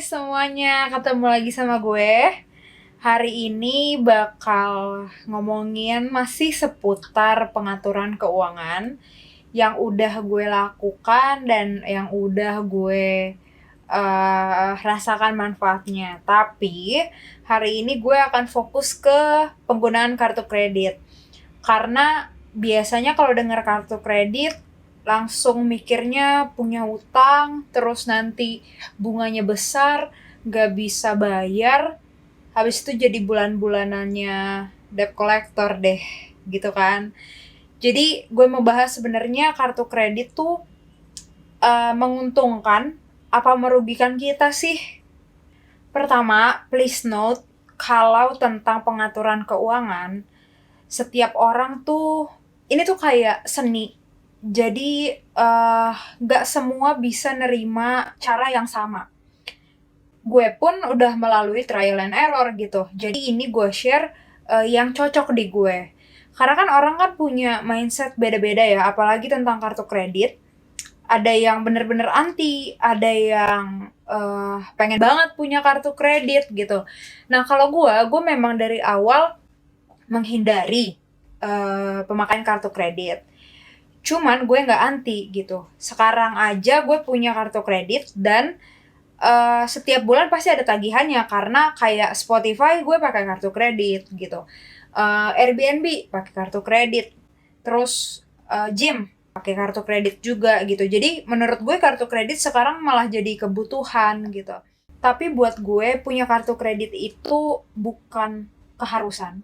semuanya, ketemu lagi sama gue. Hari ini bakal ngomongin masih seputar pengaturan keuangan yang udah gue lakukan dan yang udah gue rasakan manfaatnya. Tapi hari ini gue akan fokus ke penggunaan kartu kredit. Karena biasanya kalau dengar kartu kredit langsung mikirnya punya utang, terus nanti bunganya besar, gak bisa bayar, habis itu jadi bulan-bulanannya debt collector deh, gitu kan. Jadi gue mau bahas sebenarnya kartu kredit tuh menguntungkan apa merugikan kita sih? Pertama, please note, kalau tentang pengaturan keuangan, setiap orang tuh, ini tuh kayak seni. Jadi gak semua bisa nerima cara yang sama. Gue pun udah melalui trial and error gitu. Jadi ini gue share yang cocok di gue. Karena kan orang kan punya mindset beda-beda ya, apalagi tentang kartu kredit. Ada yang bener-bener anti, ada yang pengen banget punya kartu kredit gitu. Nah kalau gue memang dari awal menghindari pemakaian kartu kredit. Cuman gue nggak anti gitu. Sekarang aja gue punya kartu kredit dan setiap bulan pasti ada tagihannya karena kayak Spotify gue pakai kartu kredit gitu. Airbnb pakai kartu kredit. Terus gym pakai kartu kredit juga gitu. Jadi menurut gue kartu kredit sekarang malah jadi kebutuhan gitu. Tapi buat gue punya kartu kredit itu bukan keharusan.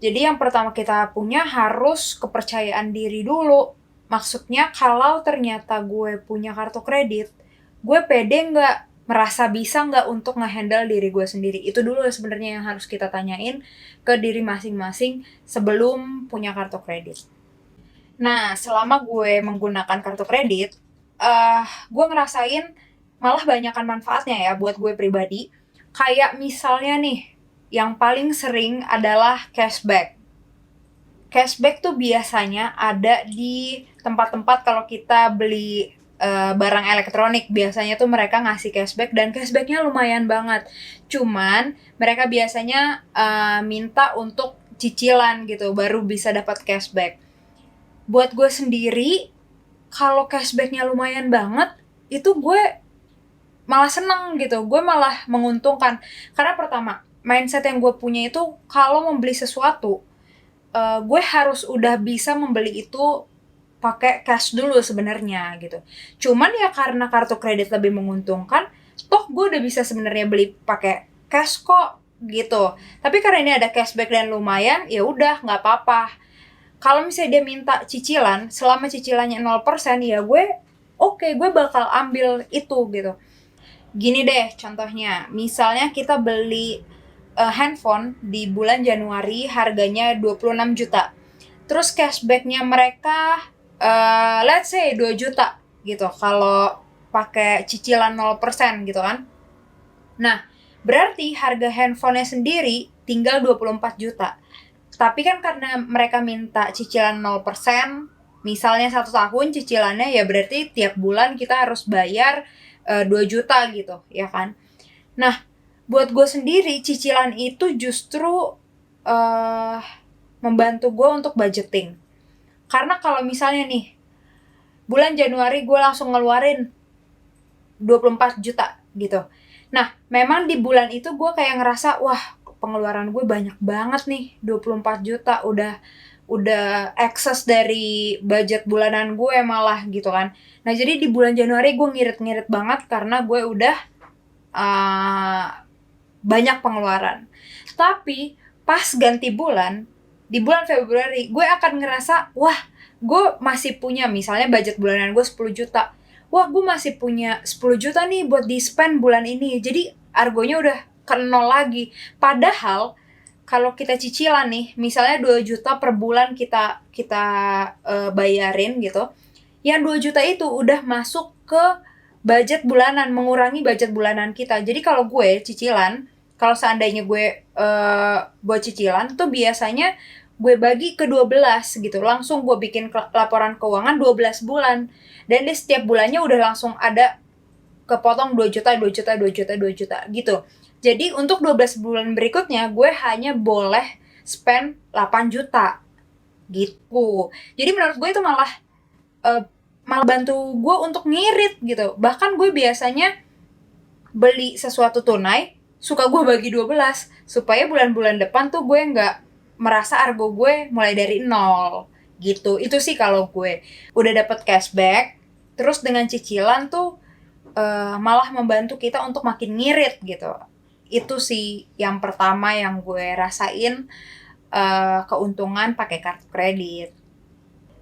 Jadi yang pertama kita punya harus kepercayaan diri dulu. Maksudnya kalau ternyata gue punya kartu kredit, gue pede nggak, merasa bisa nggak untuk ngehandle diri gue sendiri. Itu dulu sebenarnya yang harus kita tanyain ke diri masing-masing sebelum punya kartu kredit. Nah, selama gue menggunakan kartu kredit, gue ngerasain malah banyakan manfaatnya ya buat gue pribadi. Kayak misalnya nih, yang paling sering adalah cashback. Cashback tuh biasanya ada di tempat-tempat kalau kita beli barang elektronik. Biasanya tuh mereka ngasih cashback dan cashbacknya lumayan banget. Cuman mereka biasanya minta untuk cicilan gitu baru bisa dapat cashback. Buat gue sendiri, kalau cashbacknya lumayan banget, itu gue malah seneng gitu, gue malah menguntungkan. Karena pertama, mindset yang gue punya itu kalau membeli sesuatu, gue harus udah bisa membeli itu pakai cash dulu sebenarnya gitu. Cuman ya karena kartu kredit lebih menguntungkan, toh gue udah bisa sebenarnya beli pakai cash kok gitu. Tapi karena ini ada cashback dan lumayan, ya udah nggak apa-apa. Kalau misalnya dia minta cicilan, selama cicilannya 0%, ya gue oke, gue bakal ambil itu gitu. Gini deh contohnya, misalnya kita beli handphone di bulan Januari harganya 26 juta. Terus cashbacknya mereka let's say 2 juta gitu kalau pakai cicilan 0% gitu kan. Nah, berarti harga handphonenya sendiri tinggal 24 juta. Tapi kan karena mereka minta cicilan 0%, misalnya 1 tahun cicilannya, ya berarti tiap bulan kita harus bayar 2 juta gitu, ya kan. Nah, buat gue sendiri cicilan itu justru membantu gue untuk budgeting. Karena kalau misalnya nih, bulan Januari gue langsung ngeluarin 24 juta gitu. Nah, memang di bulan itu gue kayak ngerasa, wah pengeluaran gue banyak banget nih, 24 juta udah excess dari budget bulanan gue malah gitu kan. Nah, jadi di bulan Januari gue ngirit-ngirit banget karena gue udah banyak pengeluaran. Tapi pas ganti bulan, di bulan Februari, gue akan ngerasa, wah, gue masih punya, misalnya budget bulanan gue 10 juta. Wah, gue masih punya 10 juta nih buat di-spend bulan ini. Jadi, argonya udah ke nol lagi. Padahal, kalau kita cicilan nih, misalnya 2 juta per bulan kita bayarin gitu, yang 2 juta itu udah masuk ke budget bulanan, mengurangi budget bulanan kita. Jadi kalau gue cicilan, kalau seandainya gue buat cicilan tuh biasanya gue bagi ke 12 gitu. Langsung gue bikin laporan keuangan 12 bulan. Dan di setiap bulannya udah langsung ada kepotong 2 juta, 2 juta, 2 juta, 2 juta gitu. Jadi untuk 12 bulan berikutnya gue hanya boleh spend 8 juta gitu. Jadi menurut gue itu malah bantu gue untuk ngirit gitu. Bahkan gue biasanya beli sesuatu tunai, suka gue bagi 12 supaya bulan-bulan depan tuh gue nggak merasa argo gue mulai dari nol gitu. Itu sih kalau gue udah dapet cashback, terus dengan cicilan tuh malah membantu kita untuk makin ngirit gitu. Itu sih yang pertama yang gue rasain, keuntungan pakai kartu kredit.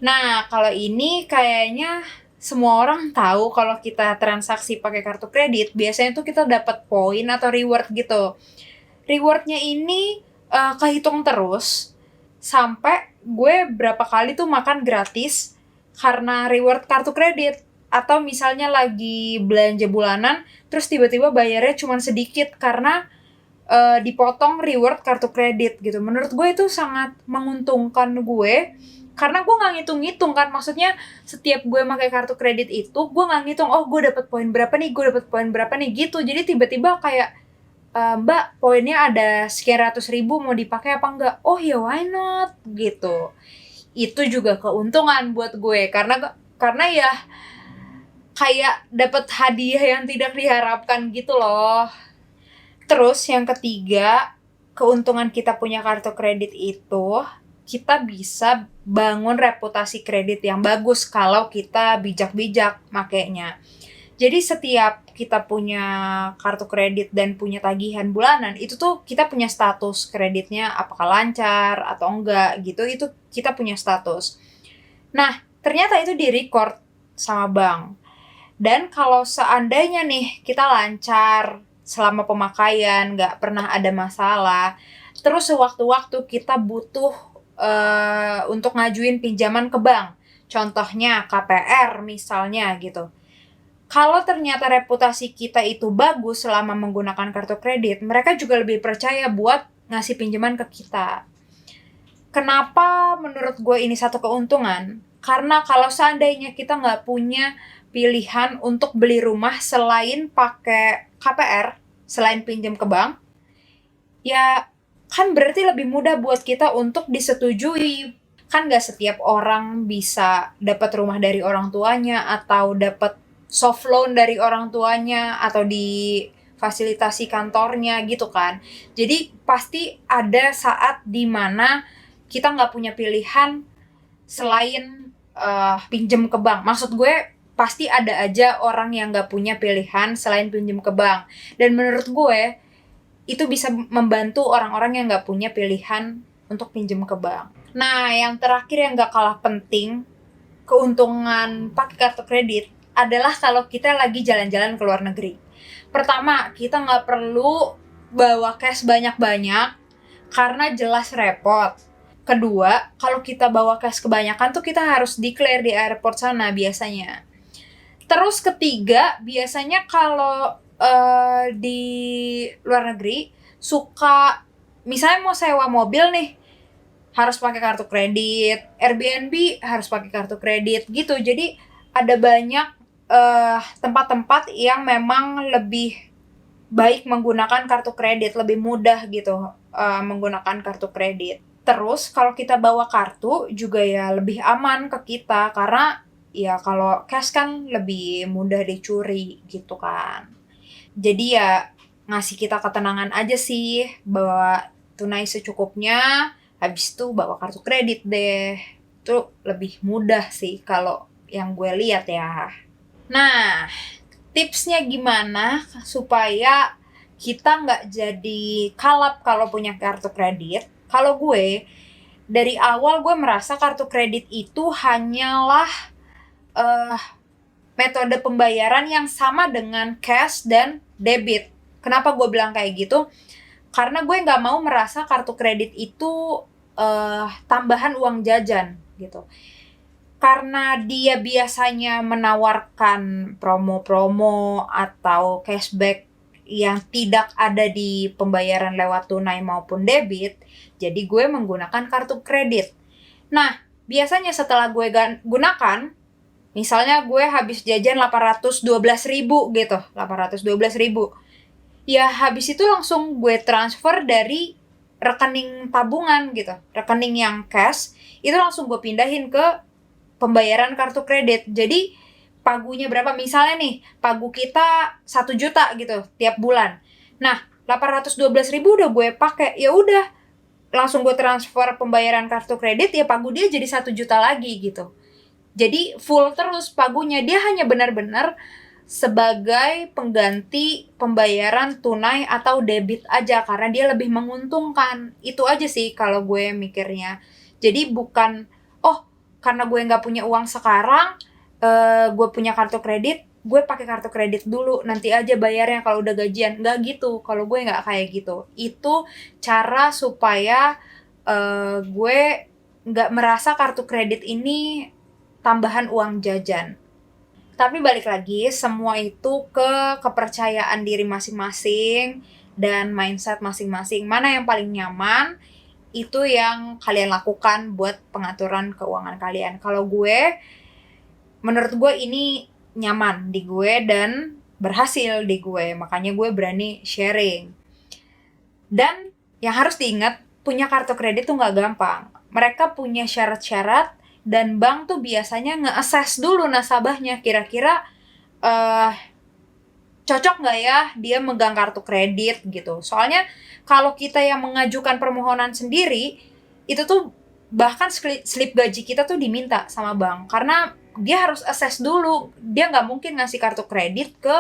Nah, kalau ini kayaknya semua orang tahu kalau kita transaksi pakai kartu kredit, biasanya tuh kita dapat poin atau reward gitu. Rewardnya ini kehitung terus sampai gue berapa kali tuh makan gratis karena reward kartu kredit. Atau misalnya lagi belanja bulanan, terus tiba-tiba bayarnya cuma sedikit karena dipotong reward kartu kredit gitu. Menurut gue itu sangat menguntungkan gue, karena gue nggak ngitung-ngitung kan, maksudnya setiap gue pakai kartu kredit itu gue nggak ngitung, oh gue dapet poin berapa nih gitu. Jadi tiba-tiba kayak mbak, poinnya ada sekian ratus ribu, mau dipakai apa enggak? Oh ya, why not gitu. Itu juga keuntungan buat gue, karena ya kayak dapet hadiah yang tidak diharapkan gitu loh. Terus yang ketiga, keuntungan kita punya kartu kredit itu, kita bisa bangun reputasi kredit yang bagus kalau kita bijak-bijak makainya. Jadi setiap kita punya kartu kredit dan punya tagihan bulanan, itu tuh kita punya status kreditnya apakah lancar atau enggak gitu, itu kita punya status. Nah, ternyata itu di-record sama bank. Dan kalau seandainya nih kita lancar selama pemakaian, nggak pernah ada masalah, terus sewaktu-waktu kita butuh untuk ngajuin pinjaman ke bank, contohnya KPR misalnya gitu. Kalau ternyata reputasi kita itu bagus selama menggunakan kartu kredit, mereka juga lebih percaya buat ngasih pinjaman ke kita. Kenapa menurut gue ini satu keuntungan? Karena kalau seandainya kita nggak punya pilihan untuk beli rumah selain pakai KPR, selain pinjam ke bank, ya kan berarti lebih mudah buat kita untuk disetujui. Kan nggak setiap orang bisa dapat rumah dari orang tuanya atau dapat soft loan dari orang tuanya atau di fasilitasi kantornya gitu kan. Jadi pasti ada saat dimana kita nggak punya pilihan selain pinjem ke bank. Maksud gue pasti ada aja orang yang nggak punya pilihan selain pinjem ke bank. Dan menurut gue itu bisa membantu orang-orang yang nggak punya pilihan untuk pinjem ke bank. Nah, yang terakhir yang nggak kalah penting, keuntungan pakai kartu kredit adalah kalau kita lagi jalan-jalan ke luar negeri. Pertama, kita nggak perlu bawa cash banyak-banyak karena jelas repot. Kedua, kalau kita bawa cash kebanyakan tuh kita harus declare di airport sana biasanya. Terus ketiga, biasanya kalau di luar negeri suka misalnya mau sewa mobil nih, harus pakai kartu kredit, Airbnb harus pakai kartu kredit gitu. Jadi ada banyak tempat-tempat yang memang lebih baik menggunakan kartu kredit, lebih mudah gitu menggunakan kartu kredit. Terus kalau kita bawa kartu juga ya lebih aman ke kita, karena ya kalau cash kan lebih mudah dicuri gitu kan. Jadi ya ngasih kita ketenangan aja sih, bawa tunai secukupnya, habis itu bawa kartu kredit deh. Itu lebih mudah sih kalau yang gue lihat ya. Nah, tipsnya gimana supaya kita nggak jadi kalap kalau punya kartu kredit? Kalau gue, dari awal gue merasa kartu kredit itu hanyalah metode pembayaran yang sama dengan cash dan debit. Kenapa gue bilang kayak gitu? Karena gue nggak mau merasa kartu kredit itu tambahan uang jajan gitu. Karena dia biasanya menawarkan promo-promo atau cashback yang tidak ada di pembayaran lewat tunai maupun debit, jadi gue menggunakan kartu kredit. Nah, biasanya setelah gue gunakan, Misalnya gue habis jajan 812.000 gitu, 812.000. Ya habis itu langsung gue transfer dari rekening tabungan gitu, rekening yang cash, itu langsung gue pindahin ke pembayaran kartu kredit. Jadi pagunya berapa, misalnya nih pagu kita 1 juta gitu tiap bulan. Nah 812.000 udah gue pakai, ya udah langsung gue transfer pembayaran kartu kredit, ya pagu dia jadi 1 juta lagi gitu. Jadi full terus pagunya, dia hanya benar-benar sebagai pengganti pembayaran tunai atau debit aja karena dia lebih menguntungkan. Itu aja sih kalau gue mikirnya. Jadi bukan, oh karena gue nggak punya uang sekarang, gue punya kartu kredit, gue pakai kartu kredit dulu, nanti aja bayarnya kalau udah gajian. Nggak gitu, kalau gue nggak kayak gitu. Itu cara supaya gue nggak merasa kartu kredit ini tambahan uang jajan. Tapi balik lagi, semua itu ke kepercayaan diri masing-masing dan mindset masing-masing. Mana yang paling nyaman, itu yang kalian lakukan buat pengaturan keuangan kalian. Kalau gue, menurut gue ini nyaman di gue dan berhasil di gue. Makanya gue berani sharing. Dan yang harus diingat, punya kartu kredit tuh gak gampang. Mereka punya syarat-syarat dan bank tuh biasanya nge-assess dulu nasabahnya, kira-kira cocok nggak ya dia megang kartu kredit gitu. Soalnya kalau kita yang mengajukan permohonan sendiri, itu tuh bahkan slip gaji kita tuh diminta sama bank. Karena dia harus assess dulu, dia nggak mungkin ngasih kartu kredit ke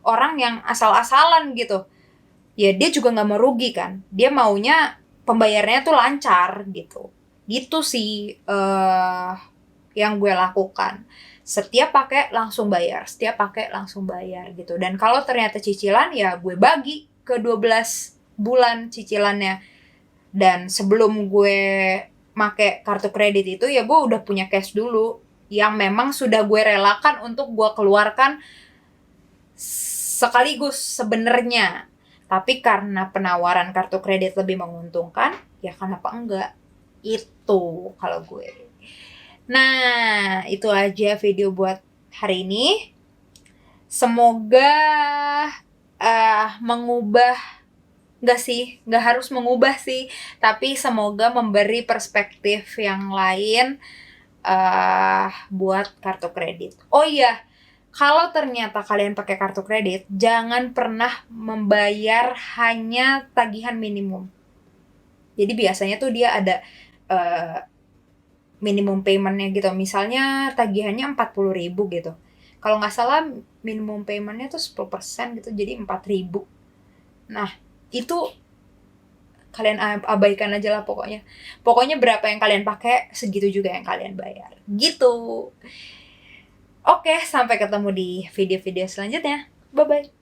orang yang asal-asalan gitu. Ya dia juga nggak mau rugi kan, dia maunya pembayarannya tuh lancar gitu. Gitu sih yang gue lakukan. Setiap pakai langsung bayar gitu. Dan kalau ternyata cicilan, ya gue bagi ke 12 bulan cicilannya. Dan sebelum gue make kartu kredit itu, ya gue udah punya cash dulu yang memang sudah gue relakan untuk gue keluarkan sekaligus sebenarnya. Tapi karena penawaran kartu kredit lebih menguntungkan, ya kenapa enggak? Itu kalau gue. Nah, itu aja video buat hari ini. Semoga mengubah, nggak harus mengubah sih, tapi semoga memberi perspektif yang lain buat kartu kredit. Oh iya, kalau ternyata kalian pakai kartu kredit, jangan pernah membayar hanya tagihan minimum. Jadi biasanya tuh dia ada minimum payment-nya gitu. Misalnya tagihannya 40.000 gitu. Kalau nggak salah minimum payment-nya tuh 10% gitu, jadi 4.000. Nah, itu kalian abaikan aja lah pokoknya. Pokoknya berapa yang kalian pakai, segitu juga yang kalian bayar. Gitu. Oke, sampai ketemu di video-video selanjutnya. Bye-bye.